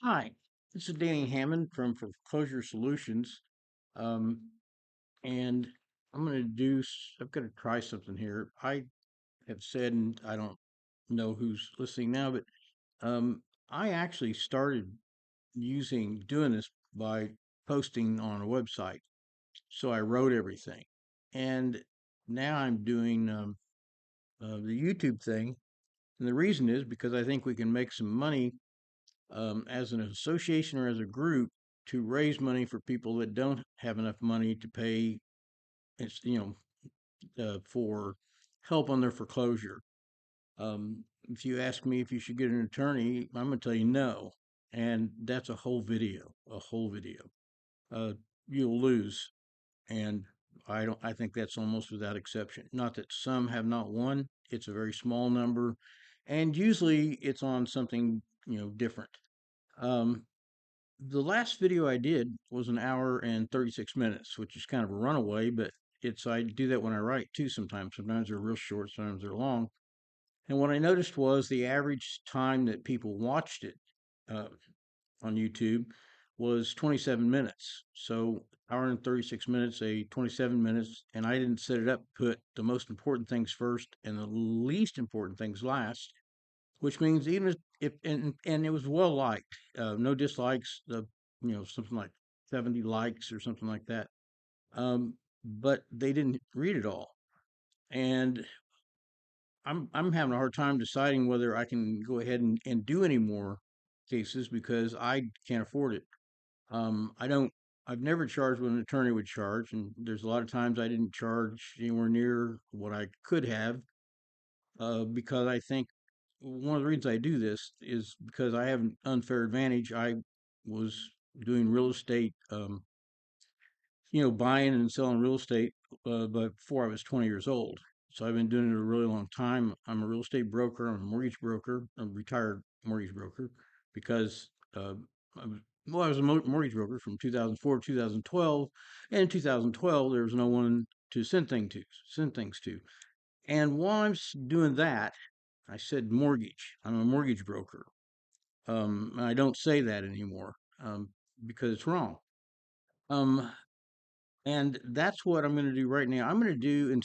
Hi, this is Danny Hammond from Foreclosure Solutions. Um, and I'm going to I'm going to try something here. I have said, and I don't know who's listening now, but um, I actually started doing this by posting on a website. So I wrote everything. And now I'm doing the YouTube thing. And the reason is because I think we can make some money as an association or as a group to raise money for people that don't have enough money to pay, it's, for help on their foreclosure. If you ask me if you should get an attorney, I'm going to tell you no. And that's a whole video. Uh, you'll lose. And I think that's almost without exception. Not that some have not won. It's a very small number. And usually it's on something, different. Um, The last video I did was an hour and 36 minutes, which is kind of a runaway, but I do that when I write too sometimes. Sometimes they're real short, sometimes they're long. And what I noticed was the average time that people watched it uh, on YouTube was 27 minutes. So hour and 36 minutes, 27 minutes, and I didn't set it up, put the most important things first and the least important things last, which means even if and it was well liked, no dislikes, something like 70 likes or something like that. But they didn't read it all, and I'm having a hard time deciding whether I can go ahead and do any more cases because I can't afford it. I don't. I've never charged what an attorney would charge, and there's a lot of times I didn't charge anywhere near what I could have because I think one of the reasons I do this is because I have an unfair advantage. I was doing real estate, buying and selling real estate, but before I was 20 years old. So I've been doing it a really long time. I'm a real estate broker. I'm a mortgage broker. I'm a retired mortgage broker because I was a mortgage broker from 2004 to 2012. And in 2012, there was no one to send things to. And while I'm doing that, I said mortgage. I'm a mortgage broker. And I don't say that anymore because it's wrong. Um, and that's what I'm going to do right now. I'm going to do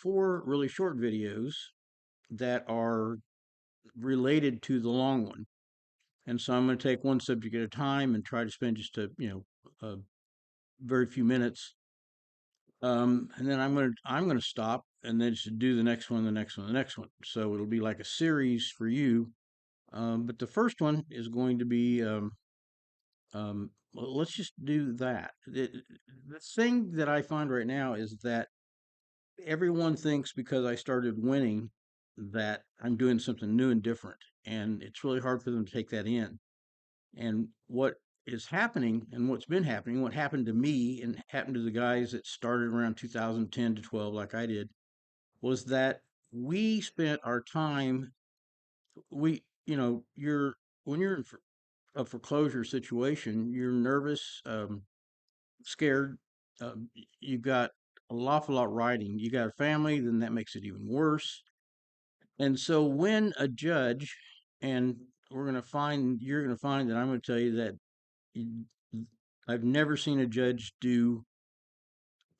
four really short videos that are related to the long one. And so I'm going to take one subject at a time and try to spend just a very few minutes. And then I'm going to stop and then just do the next one, the next one, the next one. So it'll be like a series for you. But the first one is going to be well, let's just do that. The thing that I find right now is that everyone thinks because I started winning that I'm doing something new and different, and it's really hard for them to take that in. And what is happening, and what's been happening, what happened to me and happened to the guys that started around 2010 to 12, like I did, was that we spent our time. You're when you're in a foreclosure situation, you're nervous, scared. You've got a awful lot riding. You got a family, then that makes it even worse. And so when a judge, and you're going to find that I'm going to tell you that you- I've never seen a judge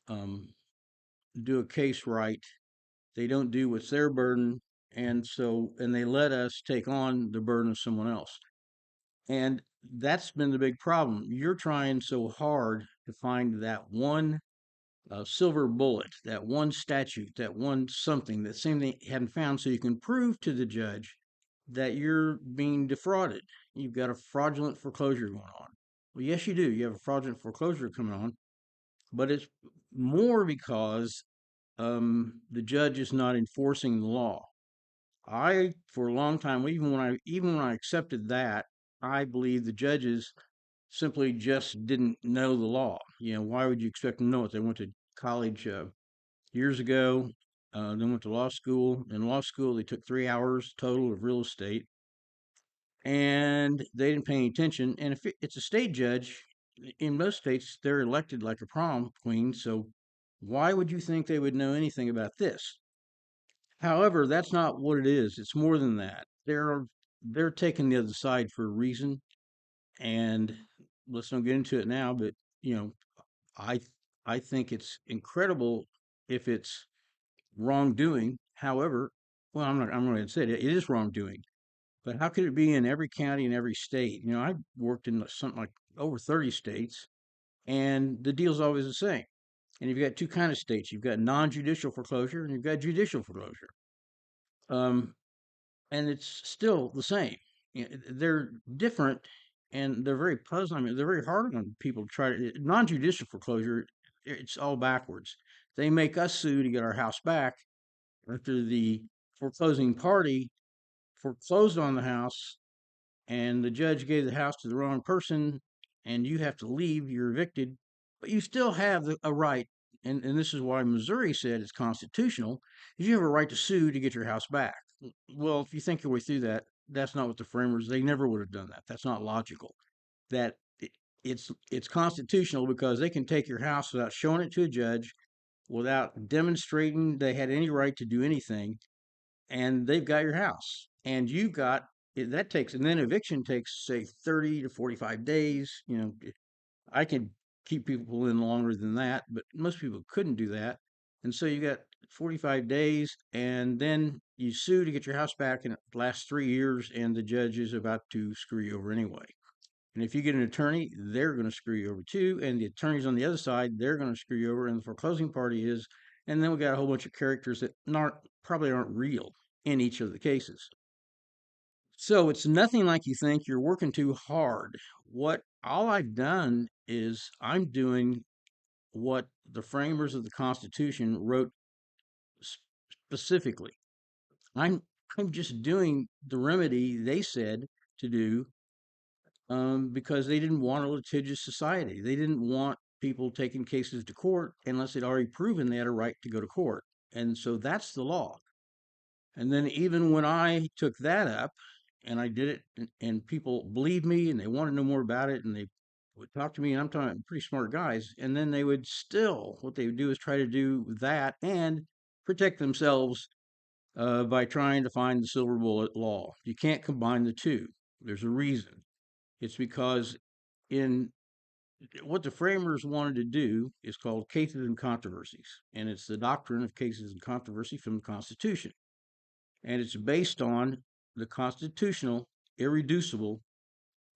um, do a case right. They don't do what's their burden, and they let us take on the burden of someone else. And that's been the big problem. You're trying so hard to find that one silver bullet, that one statute, that one something, that same thing you hadn't found, so you can prove to the judge that you're being defrauded. You've got a fraudulent foreclosure going on. Well, yes, you do. You have a fraudulent foreclosure coming on, but it's more because the judge is not enforcing the law. For a long time, even when I accepted that, I believe the judges simply just didn't know the law. Why would you expect them to know it? They went to college years ago, then went to law school. In law school, they took 3 hours total of real estate, and they didn't pay any attention. And if it's a state judge, in most states, they're elected like a prom queen. So why would you think they would know anything about this? However, that's not what it is. It's more than that. They're taking the other side for a reason. And let's not get into it now, but you know, I I think it's incredible if it's wrongdoing. However, well, I'm going to say it is wrongdoing. But how could it be in every county in every state? I worked in something like over 30 states, and the deal's always the same. And you've got two kind of states. You've got non-judicial foreclosure and you've got judicial foreclosure. Um, and it's still the same. They're different and they're very puzzling. I mean, they're very hard on people to try to non-judicial foreclosure. It's all backwards. They make us sue to get our house back after the foreclosing party foreclosed on the house and the judge gave the house to the wrong person and you have to leave, you're evicted, but you still have a right. And this is why Missouri said it's constitutional, is you have a right to sue to get your house back. Well, if you think your way through that, that's not what the framers, they never would have done that. That's not logical. That it's constitutional because they can take your house without showing it to a judge, without demonstrating they had any right to do anything, and they've got your house and you've got that takes, and then eviction takes say 30 to 45 days. I can keep people in longer than that, but most people couldn't do that. And so you got 45 days and then you sue to get your house back, and it lasts 3 years and the judge is about to screw you over anyway. And if you get an attorney, they're going to screw you over too. And the attorneys on the other side, they're going to screw you over. And the foreclosing party is. And then we got a whole bunch of characters that probably aren't real in each of the cases. So it's nothing like you think. You're working too hard. What all I've done is I'm doing what the framers of the Constitution wrote specifically. I'm I'm just doing the remedy they said to do, because they didn't want a litigious society. They didn't want people taking cases to court unless they'd already proven they had a right to go to court. And so that's the law. And then even when I took that up and I did it, and people believed me and they wanted to know more about it, and they would talk to me, and I'm talking pretty smart guys, and then they would still, what they would do is try to do that and protect themselves by trying to find the silver bullet law. You can't combine the two. There's a reason. It's because in what the framers wanted to do is called cases and controversies, and it's the doctrine of cases and controversy from the Constitution, and it's based on the constitutional, irreducible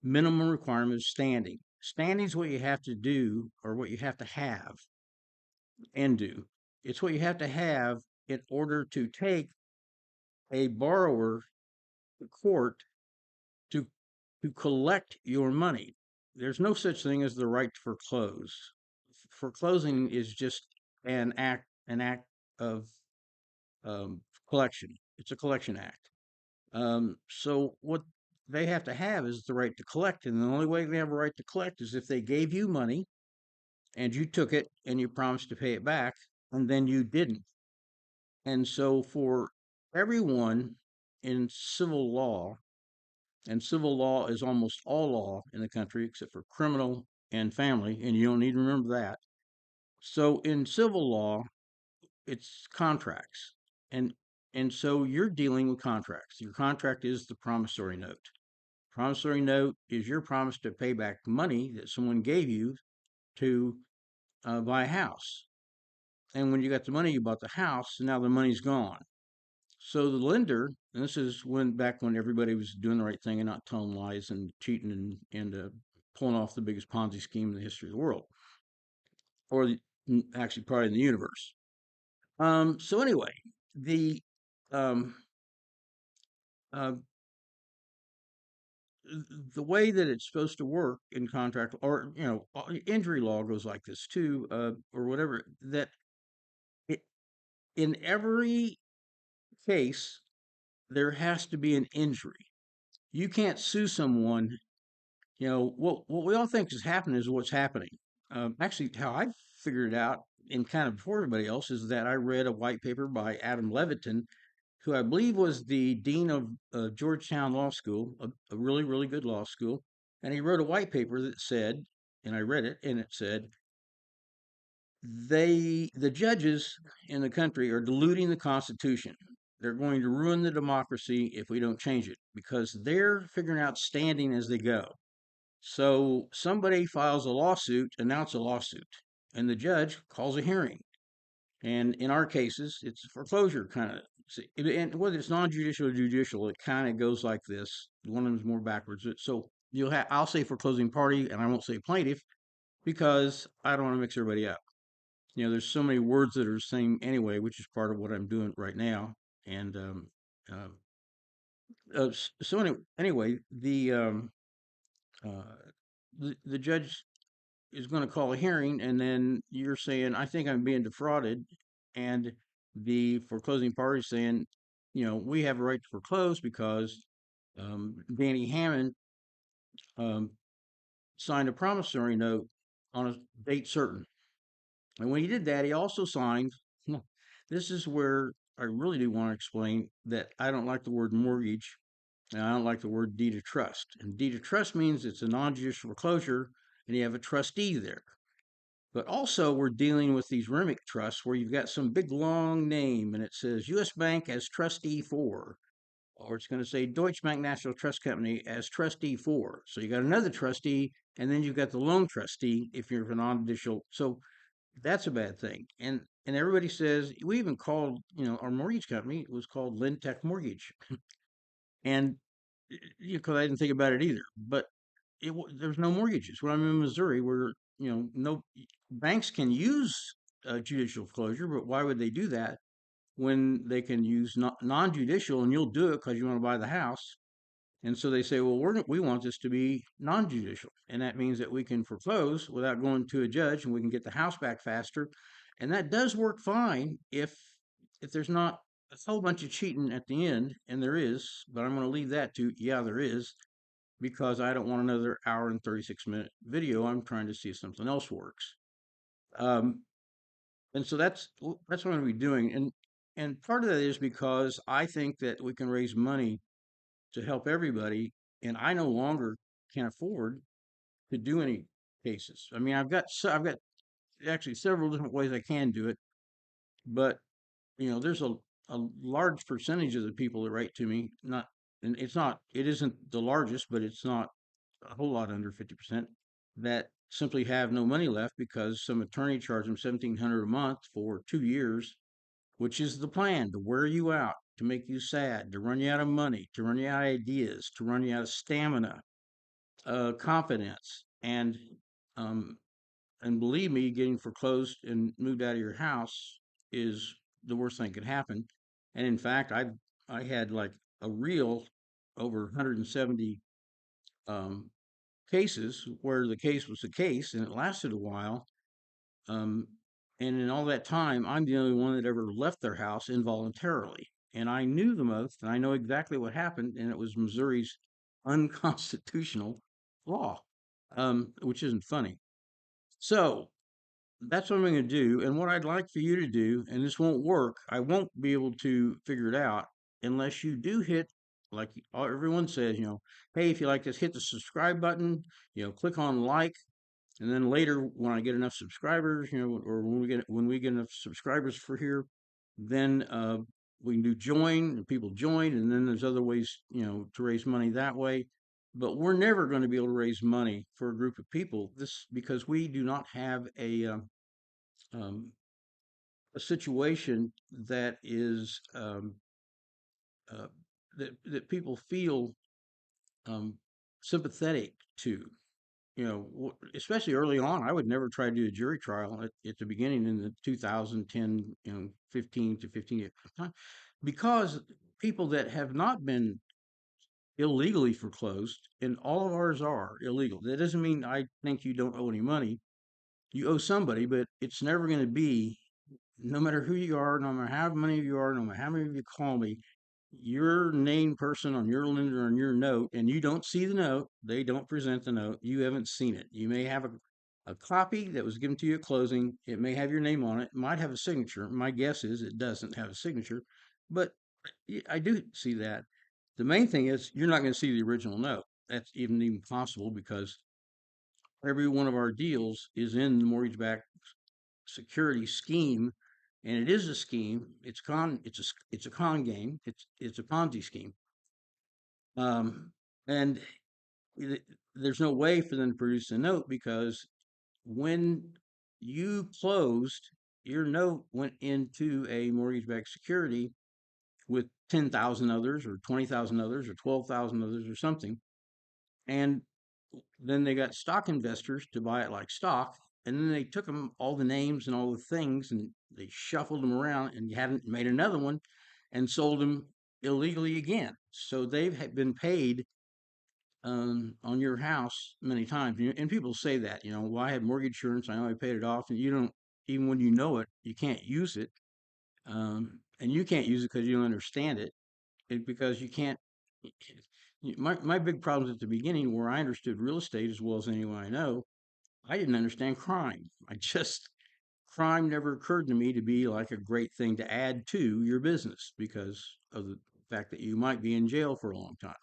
minimum requirement of standing. Standing is what you have to do, or what you have to have and do. It's what you have to have in order to take a borrower to court to to collect your money. There's no such thing as the right to foreclose. Foreclosing is just an act of collection. It's a collection act. So what they have to have is the right to collect, and the only way they have a right to collect is if they gave you money and you took it and you promised to pay it back, and then you didn't. And so for everyone in civil law, and civil law is almost all law in the country except for criminal and family, and you don't need to remember that. So in civil law, it's contracts. And and so you're dealing with contracts. Your contract is the promissory note. Promissory note is your promise to pay back money that someone gave you to buy a house. And when you got the money, you bought the house, and now the money's gone. So the lender, and this is back when everybody was doing the right thing and not telling lies and cheating and pulling off the biggest Ponzi scheme in the history of the world, or actually probably in the universe. So anyway, the um, uh, the way that it's supposed to work in contract, or injury law goes like this too, or whatever, that it, in every case there has to be an injury. You can't sue someone. What we all think is happening is what's happening. Actually, how I figured it out, and kind of before everybody else, is that I read a white paper by Adam Levitin, who I believe was the dean of Georgetown Law School, a really, really good law school. And he wrote a white paper that said, and I read it, and it said, the judges in the country are diluting the Constitution. They're going to ruin the democracy if we don't change it, because they're figuring out standing as they go. So somebody files a lawsuit, announce a lawsuit, and the judge calls a hearing. And in our cases, it's a foreclosure kind of. And whether it's non-judicial or judicial, it kind of goes like this. One of them is more backwards. So I'll say foreclosing party, and I won't say plaintiff because I don't want to mix everybody up. There's so many words that are the same anyway, which is part of what I'm doing right now. And uh, so anyway, uh, the judge is going to call a hearing, and then you're saying, I think I'm being defrauded, and the foreclosing party is saying, we have a right to foreclose because Danny Hammond um, signed a promissory note on a date certain. And when he did that, he also signed. This is where I really do want to explain that I don't like the word mortgage, and I don't like the word deed of trust. And deed of trust means it's a non judicial foreclosure, and you have a trustee there. But also, we're dealing with these REMIC trusts where you've got some big long name and it says U.S. Bank as trustee for, or it's going to say Deutsche Bank National Trust Company as trustee for. So you got another trustee, and then you've got the loan trustee if you're a non-judicial. So that's a bad thing. And everybody says we even called our mortgage company. It was called Lintech Mortgage, and because I didn't think about it either. But there's no mortgages. When I'm in Missouri, where no banks can use judicial foreclosure, but why would they do that when they can use non-judicial? And you'll do it because you want to buy the house. And so they say, well, we want this to be non-judicial, and that means that we can foreclose without going to a judge, and we can get the house back faster. And that does work fine if there's not a whole bunch of cheating at the end, and there is. But I'm going to leave that to yeah, there is, because I don't want another hour and 36-minute video. I'm trying to see if something else works. Um, and so that's what I'm going to be doing. And part of that is because I think that we can raise money to help everybody, and I no longer can afford to do any cases. I mean, I've got actually several different ways I can do it, but there's a large percentage of the people that write to me, not, and it isn't the largest, but it's not a whole lot under 50%, that simply have no money left because some attorney charged them 1,700 a month for 2 years, which is the plan to wear you out, to make you sad, to run you out of money, to run you out of ideas, to run you out of stamina, confidence, um, and believe me, getting foreclosed and moved out of your house is the worst thing that could happen. And in fact, I had like a real over 170 um, cases where the case was a case and it lasted a while. Um, and in all that time, I'm the only one that ever left their house involuntarily. And I knew the most, and I know exactly what happened, and it was Missouri's unconstitutional law, which isn't funny. So that's what I'm going to do. And what I'd like for you to do, and this won't work, I won't be able to figure it out unless you do hit, like everyone says, hey, if you like this, hit the subscribe button, click on like, and then later, when I get enough subscribers, or when we get enough subscribers for here, then we can do join, and people join, and then there's other ways, to raise money that way. But we're never going to be able to raise money for a group of people. This because we do not have um, a situation that is uh, that people feel um, sympathetic to. Especially early on, I would never try to do a jury trial at the beginning in the 2010, 15 to 15 time, because people that have not been illegally foreclosed, and all of ours are illegal. That doesn't mean I think you don't owe any money. You owe somebody, but it's never going to be, no matter who you are, no matter how many of you are, no matter how many of you call me, your named person on your lender on your note, and you don't see the note, they don't present the note, you haven't seen it. You may have a copy that was given to you at closing. It may have your name on it, might have a signature. My guess is it doesn't have a signature, but I do see that. The main thing is you're not going to see the original note. That's even possible because every one of our deals is in the mortgage-backed security scheme, and it is a scheme. It's a con game. It's a Ponzi scheme. Um, and th- there's no way for them to produce a note because when you closed, your note went into a mortgage-backed security with 10,000 others or 20,000 others or 12,000 others or something. And then they got stock investors to buy it like stock. And then they took them all the names and all the things and they shuffled them around and hadn't made another one and sold them illegally again. So they've been paid on your house many times. And people say that, well, I have mortgage insurance. I know I paid it off. And you don't, even when you know it, you can't use it. And you can't use it because you don't understand it. Because you can't. My big problems at the beginning, where I understood real estate as well as anyone I know, I didn't understand crime. Crime never occurred to me to be like a great thing to add to your business because of the fact that you might be in jail for a long time.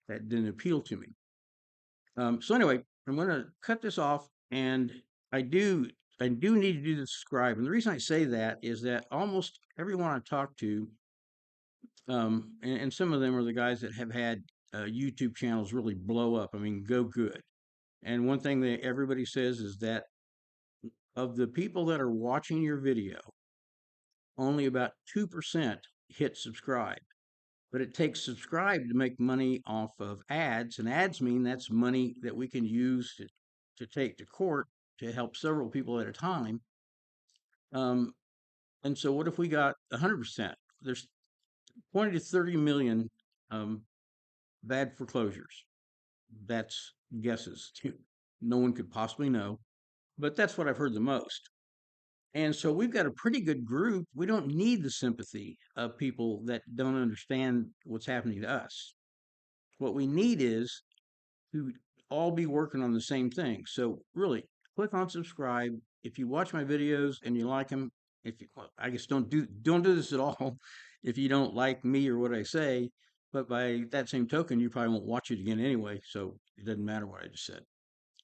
That didn't appeal to me. So anyway, I'm going to cut this off, and I do I do need to do the subscribe. And the reason I say that is that almost everyone I talk to, and some of them are the guys that have had YouTube channels really blow up. I mean, go good. And one thing that everybody says is that of the people that are watching your video, only about 2% hit subscribe. But it takes subscribe to make money off of ads, and ads mean that's money that we can use to take to court to help several people at a time. Um, and so, what if we got 100%? There's 20 to 30 million um, bad foreclosures. That's guesses. No one could possibly know, but that's what I've heard the most. And so we've got a pretty good group. We don't need the sympathy of people that don't understand what's happening to us. What we need is to all be working on the same thing. So really, click on subscribe. If you watch my videos and you like them, if you, well, I guess don't do this at all if you don't like me or what I say. But by that same token, you probably won't watch it again anyway. So it doesn't matter what I just said.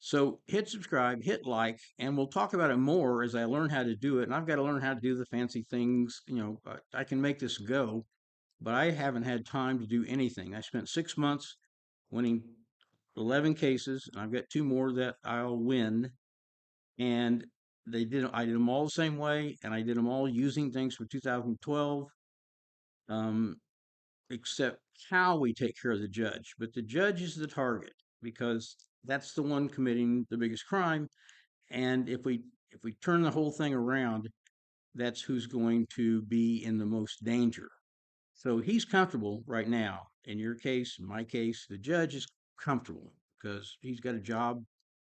So hit subscribe, hit like, and we'll talk about it more as I learn how to do it. And I've got to learn how to do the fancy things. I can make this go, but I haven't had time to do anything. I spent 6 months winning 11 cases, and I've got two more that I'll win. And I did them all the same way, and I did them all using things from 2012, um, except how we take care of the judge. But the judge is the target because that's the one committing the biggest crime. And if we turn the whole thing around, that's who's going to be in the most danger. So he's comfortable right now. In your case, in my case, the judge is comfortable because he's got a job.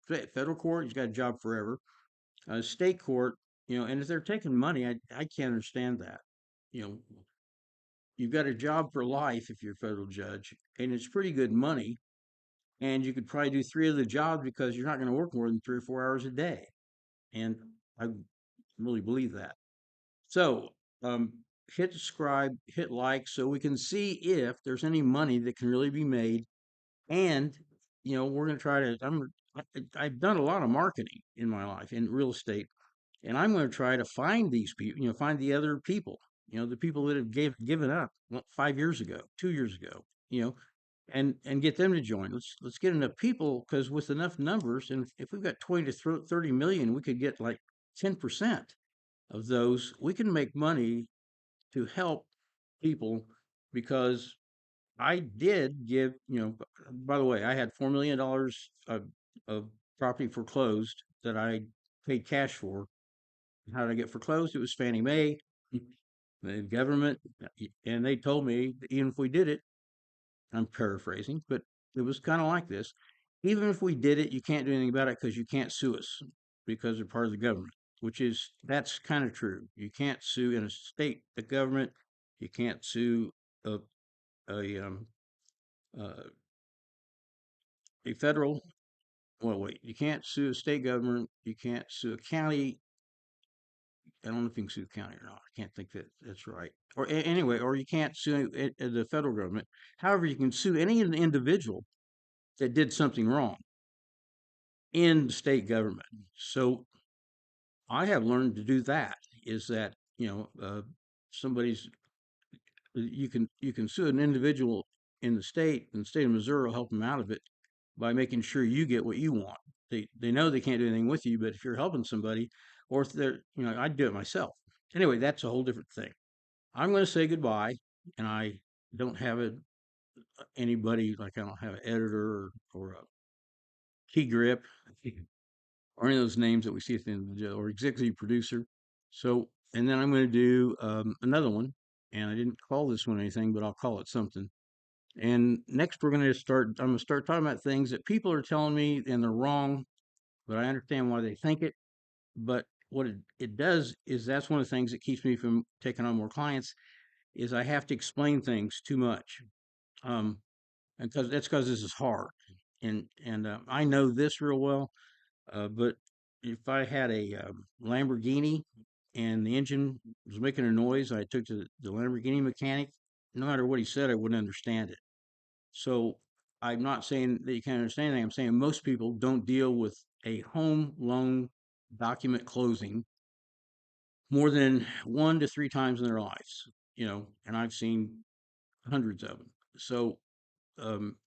Federal court, he's got a job forever. State court, and if they're taking money, I can't understand that. You know, you've got a job for life if you're a federal judge, and it's pretty good money. And you could probably do three other jobs because you're not going to work more than 3 or 4 hours a day. And I really believe that. So, um, hit subscribe, hit like, so we can see if there's any money that can really be made. And, we're going to try to, I've done a lot of marketing in my life in real estate, and I'm going to try to find these people, find the other people, the people that have given up 5 years ago, 2 years ago, and get them to join. Let's get enough people because with enough numbers, and if we've got 20 to 30 million, we could get like 10% of those. We can make money to help people because I did give, by the way, I had $4 million of property foreclosed that I paid cash for. How did I get foreclosed? It was Fannie Mae, the government, and they told me that even if we did it, I'm paraphrasing, but it was kind of like this. Even if we did it, you can't do anything about it because you can't sue us because they're part of the government, that's kind of true. You can't sue in a state, the government. You can't sue a, a, um, uh, a federal, well, wait, you can't sue a state government. You can't sue a county. I don't know if you can sue a county or not. I can't think that that's right. Or anyway, or you can't sue the federal government. However, you can sue any individual that did something wrong in the state government. So I have learned to do that. Is that somebody's you can sue an individual in the state of Missouri will help them out of it. by making sure you get what you want. They know they can't do anything with you, but if you're helping somebody, or if they're, I'd do it myself. Anyway, that's a whole different thing. I'm going to say goodbye, and I don't have anybody, like I don't have an editor or a key grip or any of those names that we see at the end of the or executive producer. So, and then I'm going to do another one, and I didn't call this one anything, but I'll call it something. And next, we're going to start. I'm going to start talking about things that people are telling me and they're wrong, but I understand why they think it. But what it does is that's one of the things that keeps me from taking on more clients is I have to explain things too much. Um, and because this is hard, and I know this real well. But if I had a Lamborghini and the engine was making a noise, I took to the Lamborghini mechanic. No matter what he said, I wouldn't understand it. So I'm not saying that you can't understand anything. I'm saying most people don't deal with a home loan document closing more than 1 to 3 times in their lives. And I've seen hundreds of them. So um,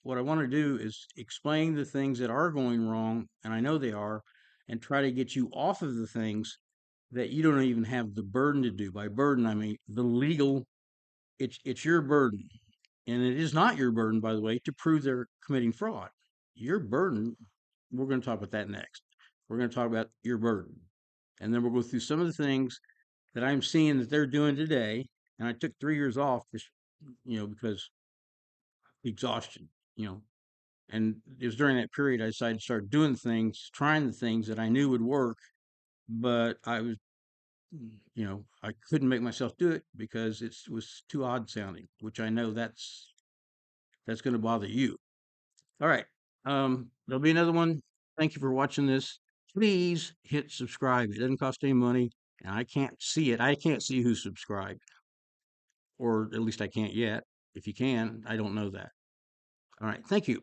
what I want to do is explain the things that are going wrong, and I know they are, and try to get you off of the things that you don't even have the burden to do. By burden, I mean the legal. It's your burden, and it is not your burden, by the way, to prove they're committing fraud. Your burden. We're going to talk about that next. We're going to talk about your burden, and then we'll go through some of the things that I'm seeing that they're doing today. And I took 3 years off, just because exhaustion. You know, And it was during that period I decided to start doing things, trying the things that I knew would work, but I couldn't make myself do it because it was too odd sounding, which I know that's going to bother you. All right. There'll be another one. Thank you for watching this. Please hit subscribe. It doesn't cost any money, and I can't see it. I can't see who's subscribed, or at least I can't yet. If you can, I don't know that. All right. Thank you.